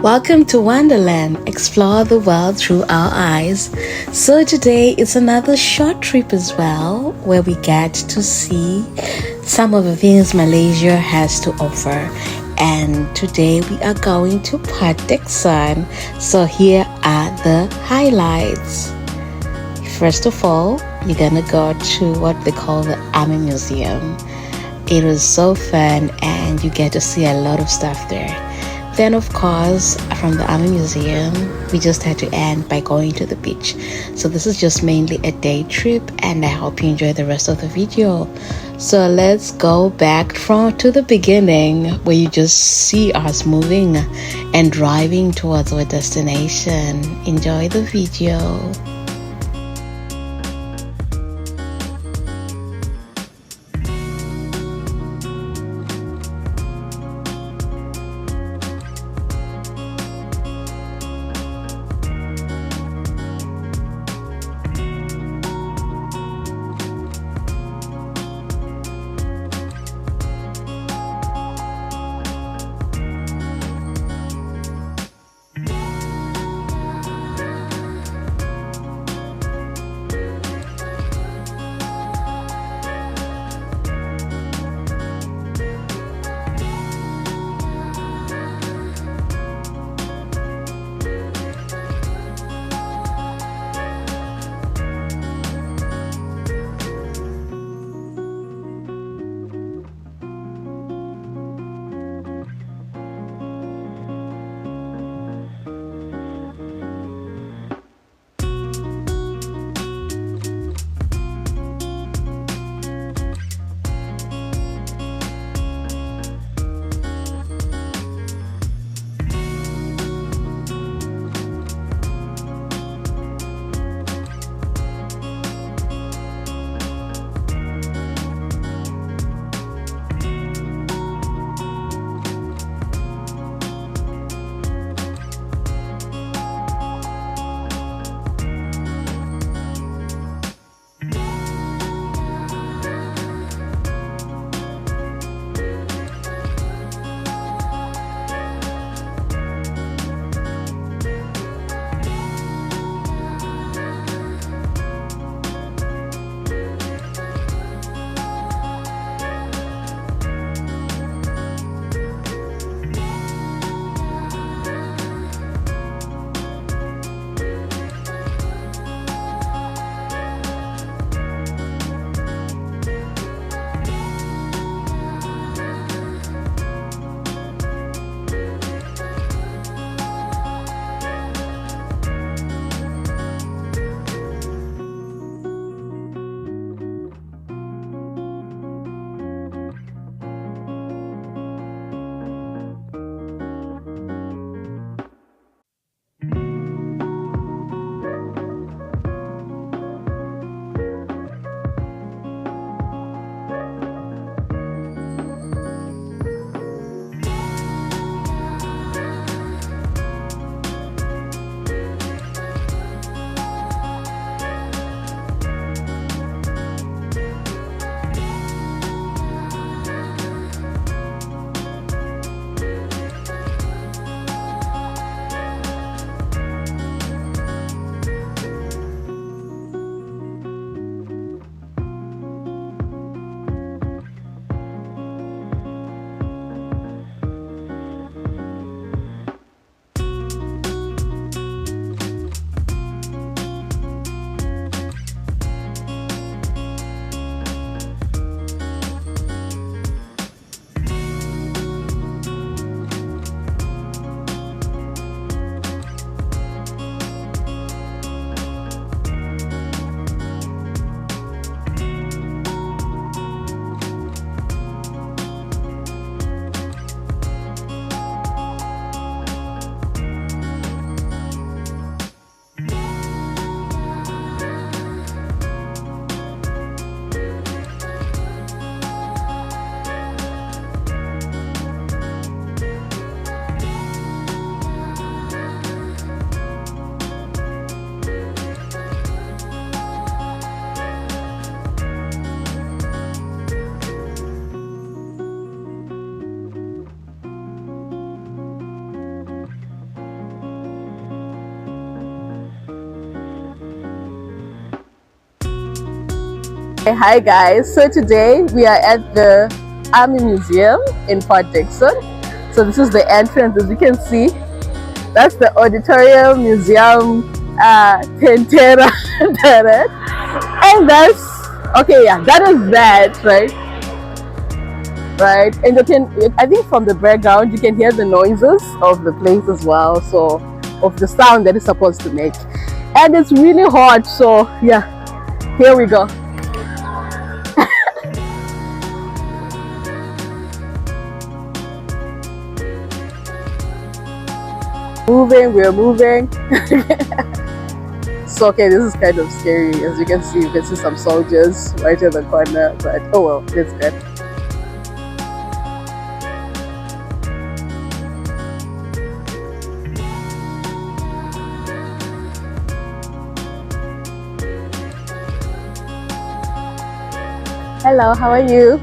Welcome to Wonderland. Explore the world through our eyes. So today it's another short trip as well, where we get to see some of the things Malaysia has to offer. And today we are going to Port Dickson. So here are the highlights. First of all, you're gonna go to what they call the Army Museum. It was so fun and you get to see a lot of stuff there. Then, of course, from the Army Museum, we just had to end by going to the beach. So this is just mainly a day trip, and I hope you enjoy the rest of the video. So let's go back to the beginning, where you just see us moving and driving towards our destination. Enjoy the video. Hey, hi guys, so today we are at the Army Museum in Port Dickson. So this is the entrance. As you can see, that's the auditorium museum Tentera. And that's okay, yeah, that is that, right, and you can, I think from the background you can hear the noises of the place as well, so of the sound that it's supposed to make. And it's really hot, so yeah, here we go. We're moving. So okay, this is kind of scary. As you can see some soldiers right in the corner, but oh well, it's good. Hello, how are you?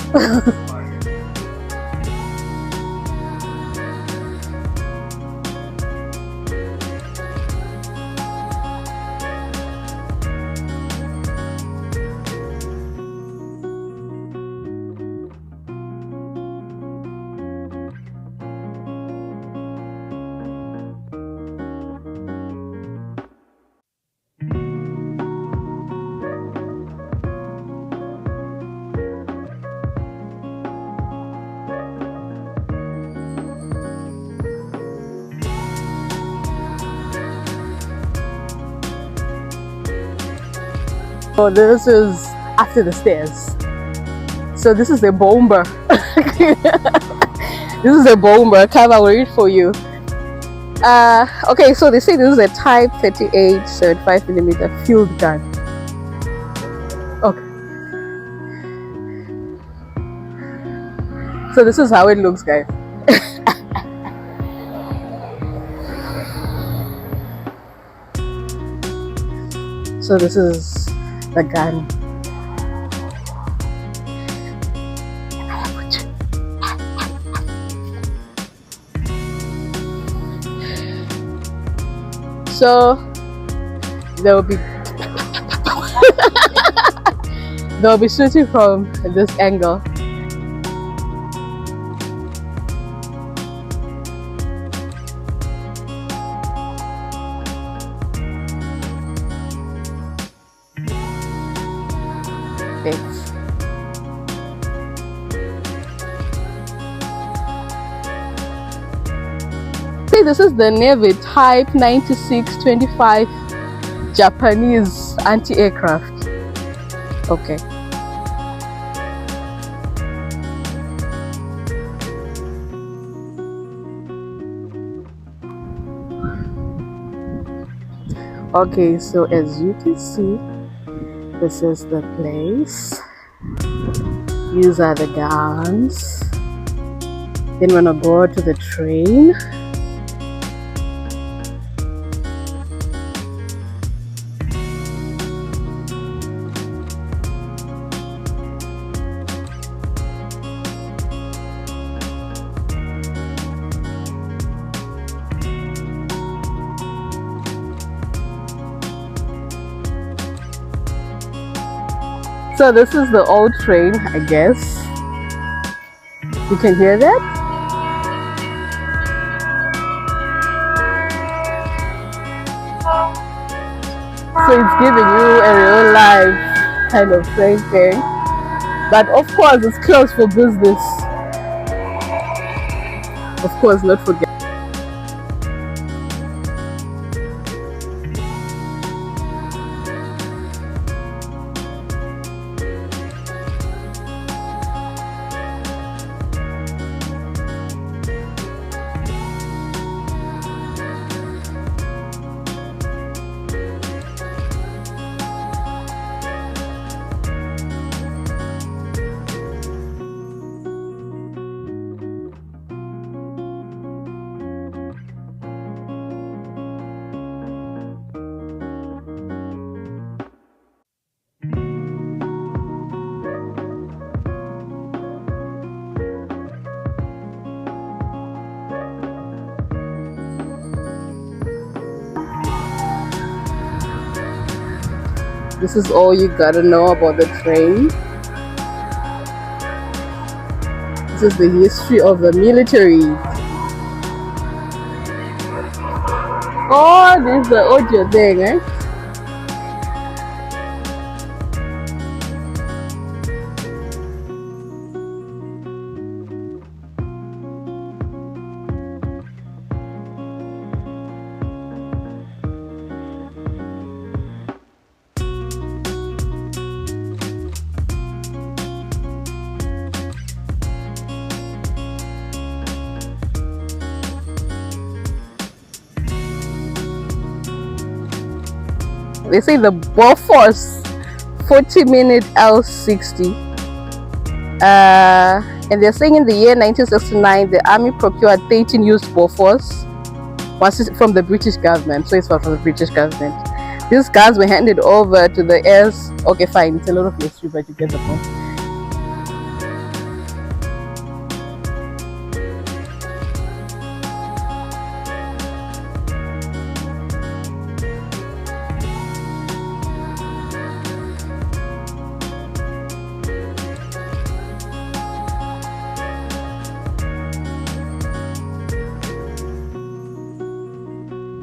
So this is after the stairs. So this is a bomber. This is a bomber. Come, I will read for you. Okay, so they say this is a Type 38 75mm field gun. Okay. So this is how it looks, guys. So this is the gun. So there will be they'll be shooting from this angle. Thanks. See, this is the Navy Type 9625 Japanese anti-aircraft. Okay. Okay, so as you can see, this is the place. These are the guns. Then we're gonna go to the train. So this is the old train, I guess. You can hear that? So it's giving you a real life kind of train thing. But of course it's closed for business. Of course, not forget. This is all you gotta know about the train. This is the history of the military. Oh, this is the audio thing, eh? They say the Bofors 40-minute L60. And they're saying in the year 1969, the army procured 13 used Bofors from the British government. So it's from the British government. These guns were handed over to the heirs. Okay, fine. It's a lot of history, but you get the point.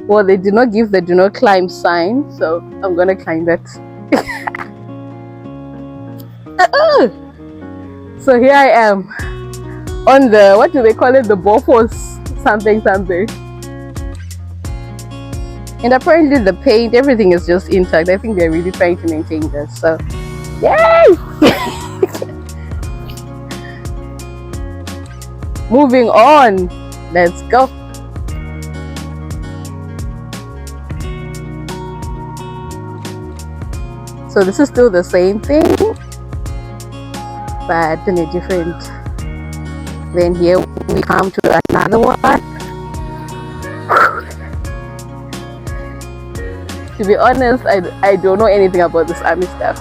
Well, they did not give the do not climb sign, so I'm gonna climb that. So here I am on the, what do they call it, the Bofors something. And apparently the paint, everything is just intact. I think they're really trying to maintain this, so yay! Moving on, let's go. So this is still the same thing, but in a different. Then here we come to another one. To be honest, I don't know anything about this army stuff.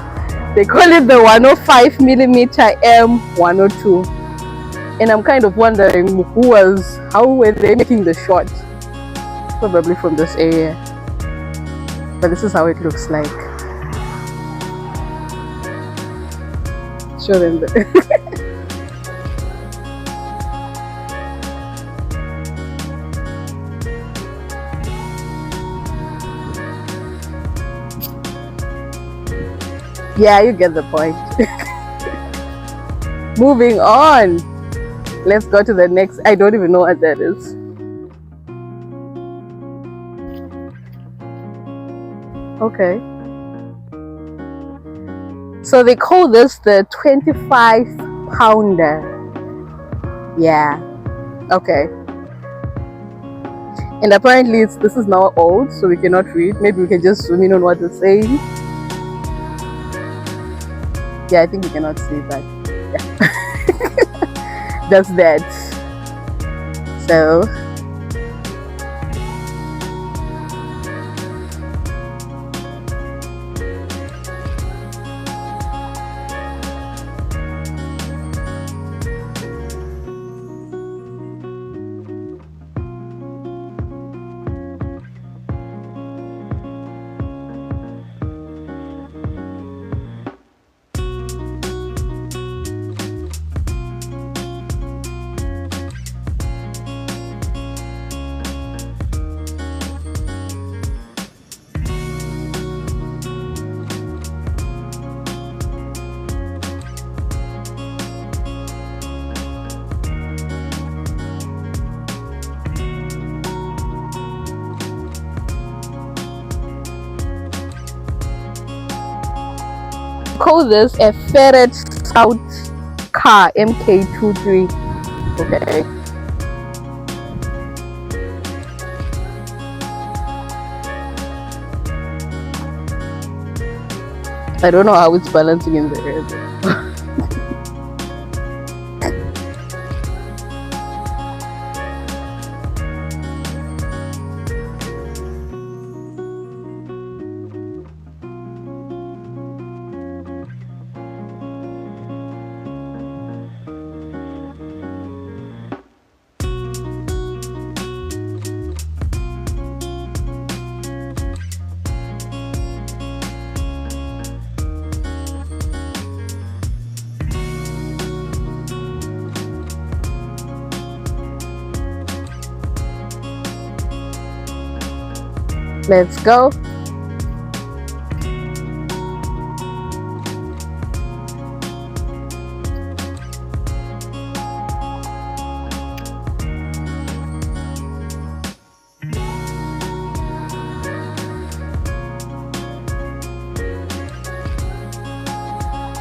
They call it the 105mm M102, and I'm kind of wondering how were they making the shot? Probably from this area, but this is how it looks like. Show them yeah, you get the point. Moving on, let's go to the next. I don't even know what that is. Okay. So they call this the 25-pounder. Yeah. Okay. And apparently this is now old, so we cannot read. Maybe we can just zoom in on what it's saying. Yeah, I think we cannot see that. Yeah. That's that. So call this a Ferret Scout car MK23. Okay. I don't know how it's balancing in the air. Let's go.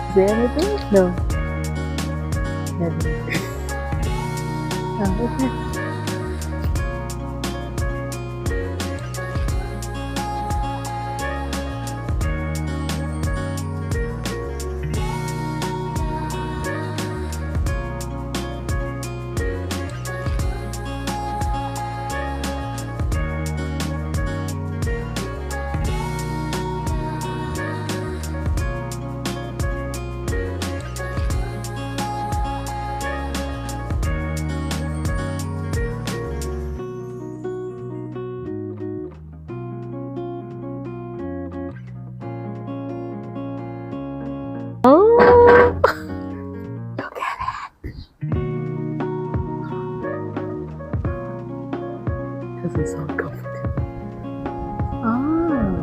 Is there anything? No. Nothing. Oh, okay. Oh, look at it. Doesn't sound comfortable. Ah,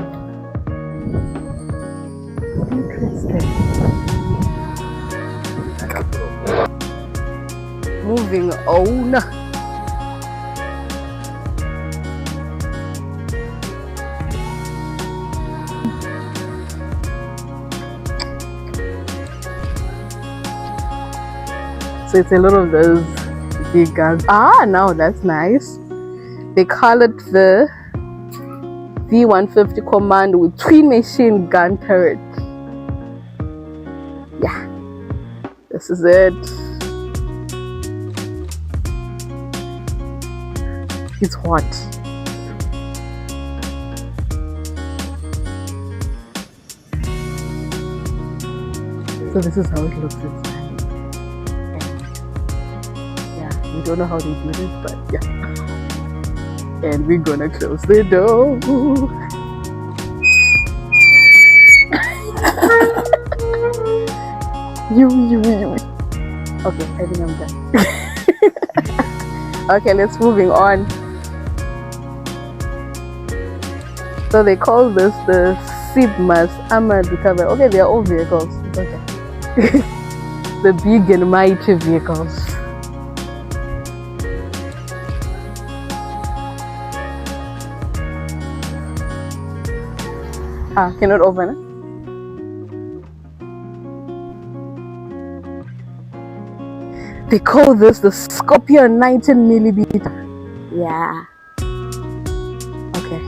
interesting. Moving on. So it's a lot of those big guns. Ah, now that's nice. They call it the V150 Command with twin machine gun turret. Yeah, this is it. It's hot. So this is how it looks inside. We don't know how they did it, but yeah. And we're gonna close the door. you. Okay, I think I'm done. Okay, let's moving on. So they call this the SIBMAS Armored Recovery. Okay, they are all vehicles. It's okay. The big and mighty vehicles. Cannot open it. They call this the Scorpion 19mm. Yeah. Okay.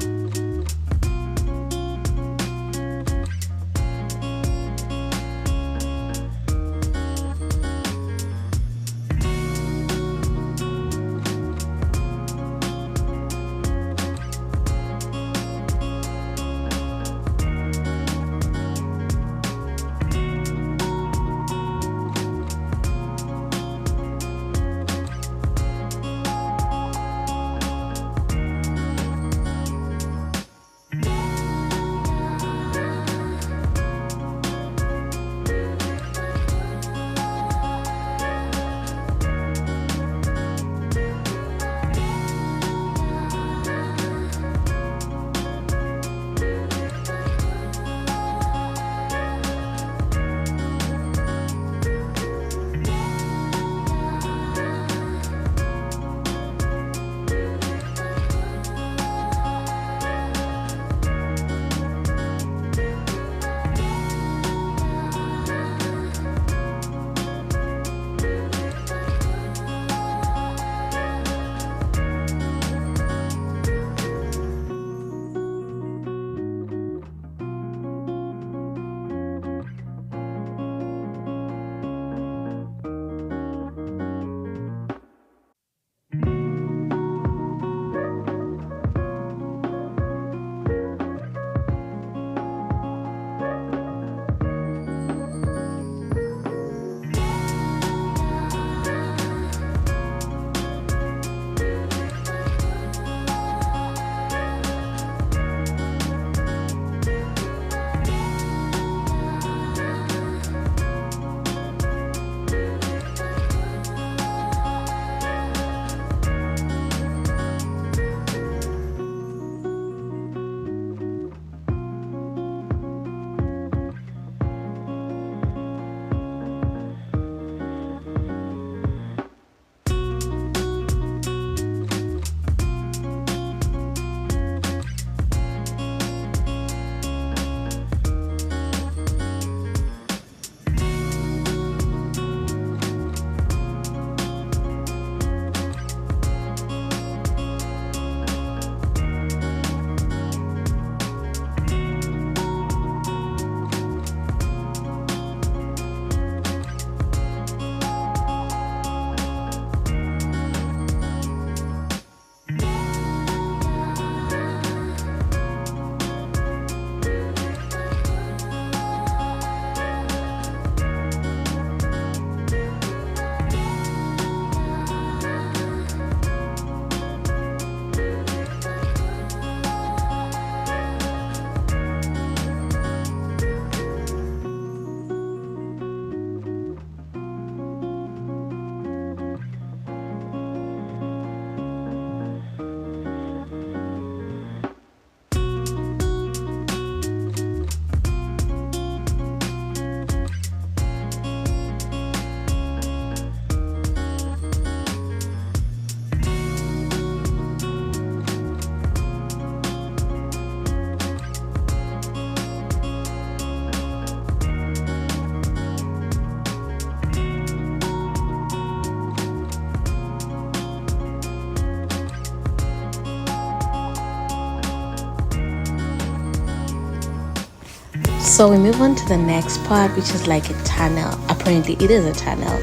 So we move on to the next part, which is like a tunnel. Apparently it is a tunnel,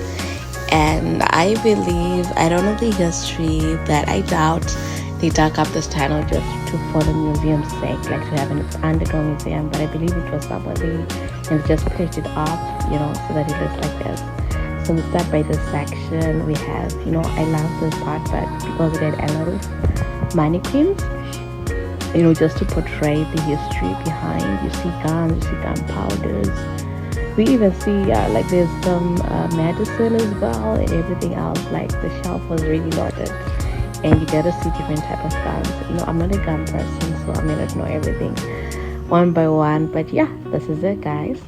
and I believe, I don't know the history, but I doubt they dug up this tunnel just for the museum's sake, like to have an underground museum. But I believe it was somebody and just pushed it up, so that it looks like this. So we start by this section. We have, I love this part, but because it had a lot of mannequins, just to portray the history behind. You see guns, you see gunpowders. We even see, like there's some medicine as well and everything else. Like the shelf was really loaded, and you get to see different type of guns. I'm not a gun person, so I may not know everything one by one. But yeah, this is it, guys.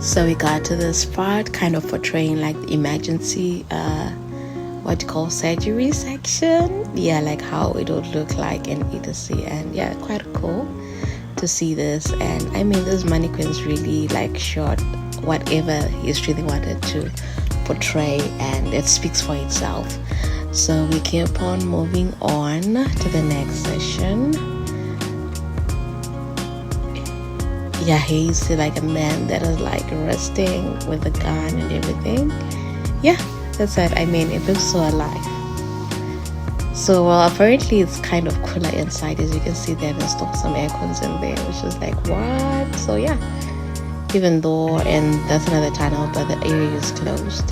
So we got to this part, kind of portraying like the emergency, what you call surgery section. Yeah, like how it would look like in etc. And yeah, quite cool to see this. And I mean, those mannequins really like showed whatever history they wanted to portray, and it speaks for itself. So we keep on moving on to the next session. Yeah, here you see like a man that is like resting with a gun and everything. Yeah, that's it. I mean, it looks so alive. So, well, apparently it's kind of cooler inside. As you can see, they have installed some air cons in there, which is like, what? So yeah, even though, and that's another tunnel, but the area is closed.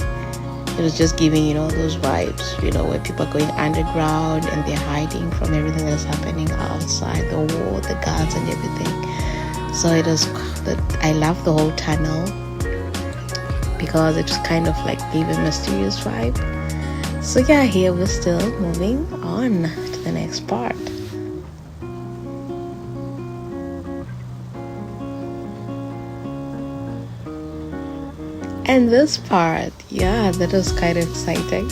It was just giving, those vibes, where people are going underground and they're hiding from everything that's happening outside, the war, the guards and everything. So it is, I love the whole tunnel because it just kind of like gave a mysterious vibe. So yeah, here we're still moving on to the next part. And this part, yeah, that was kind of exciting.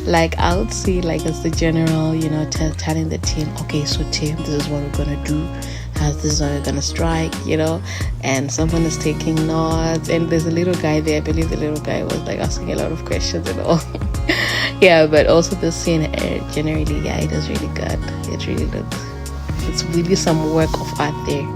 Like I would see like as the general, telling the team, okay, so team, this is what we're gonna do. This is how we're gonna strike, and someone is taking notes, and there's a little guy there. I believe the little guy was like asking a lot of questions and all. Yeah, but also the scene generally, yeah, it is really good. It really looks, it's really some work of art there.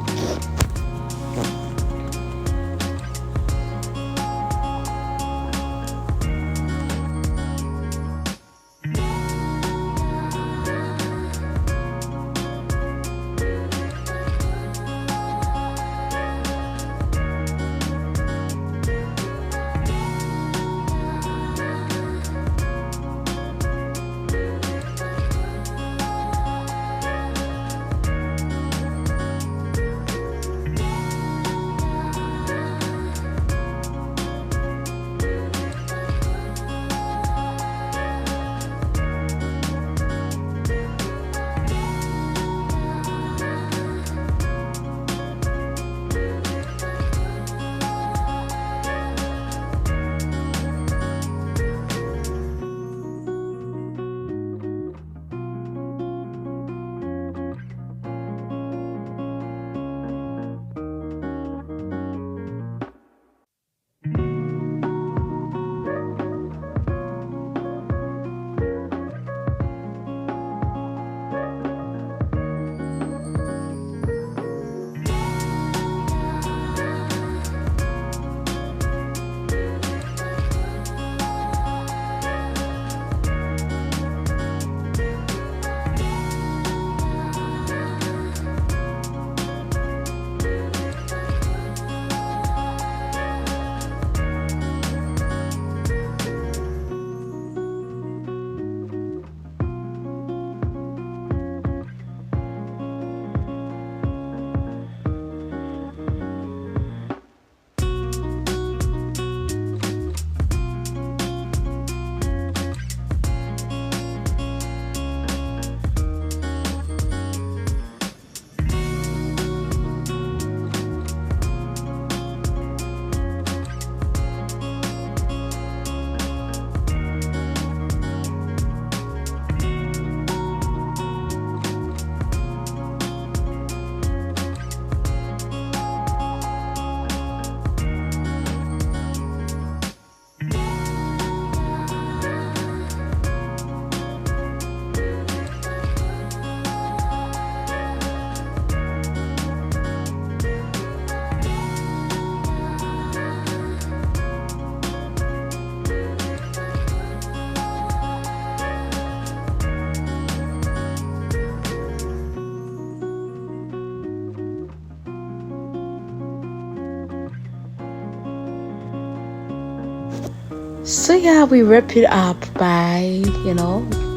So yeah, we wrap it up by,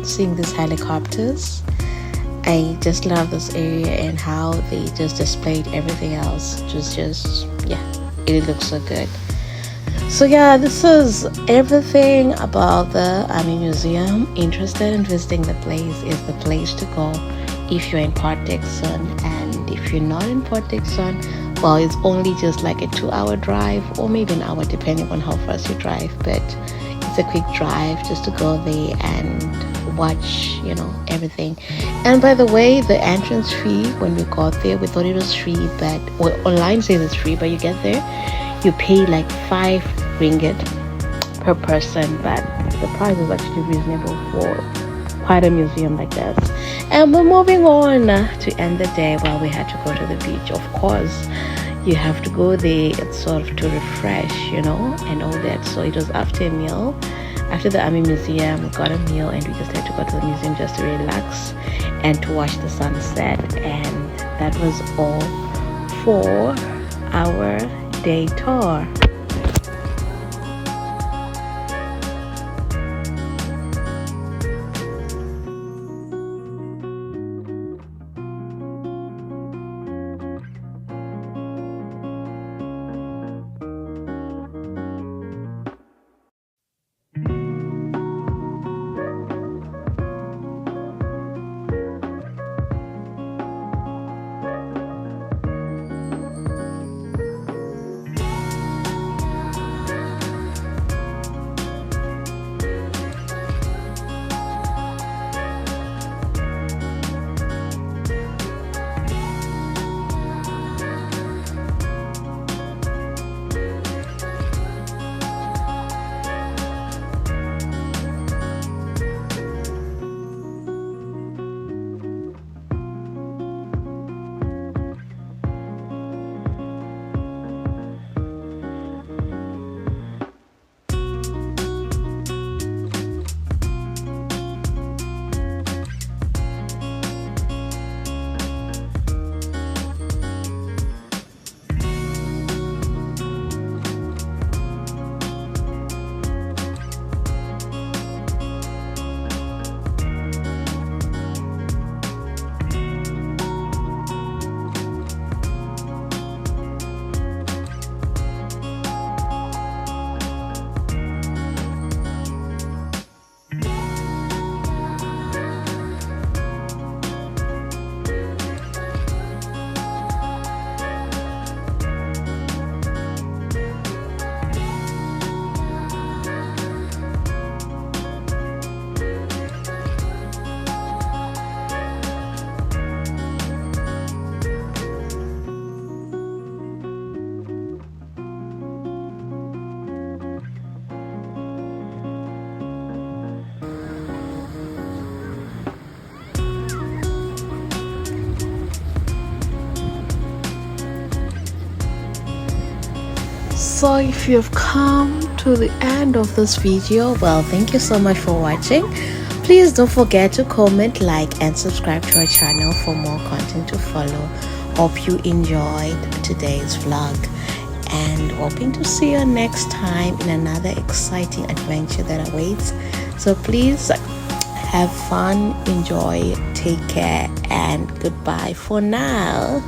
seeing these helicopters. I just love this area and how they just displayed everything else. Just yeah, it looks so good. So yeah, this is everything about the Army Museum. Interested in visiting the place is the place to go if you're in Port Dickson. And if you're not in Port Dickson, well, it's only just like a 2-hour drive or maybe an hour depending on how fast you drive, but it's a quick drive just to go there and watch, everything. And by the way, the entrance fee when we got there, we thought it was free, but online says it's free, but you get there, you pay like 5 ringgit per person, but the price is actually reasonable for quite a museum like this. And we're moving on to end the day. Well, we had to go to the beach, of course. You have to go there, it's sort of to refresh, and all that. So it was after a meal, after the Army Museum, we got a meal and we just had to go to the museum just to relax and to watch the sunset. And that was all for our day tour. So if you've come to the end of this video, well, thank you so much for watching. Please don't forget to comment, like and subscribe to our channel for more content to follow. Hope you enjoyed today's vlog and hoping to see you next time in another exciting adventure that awaits. So please have fun, enjoy, take care, and goodbye for now.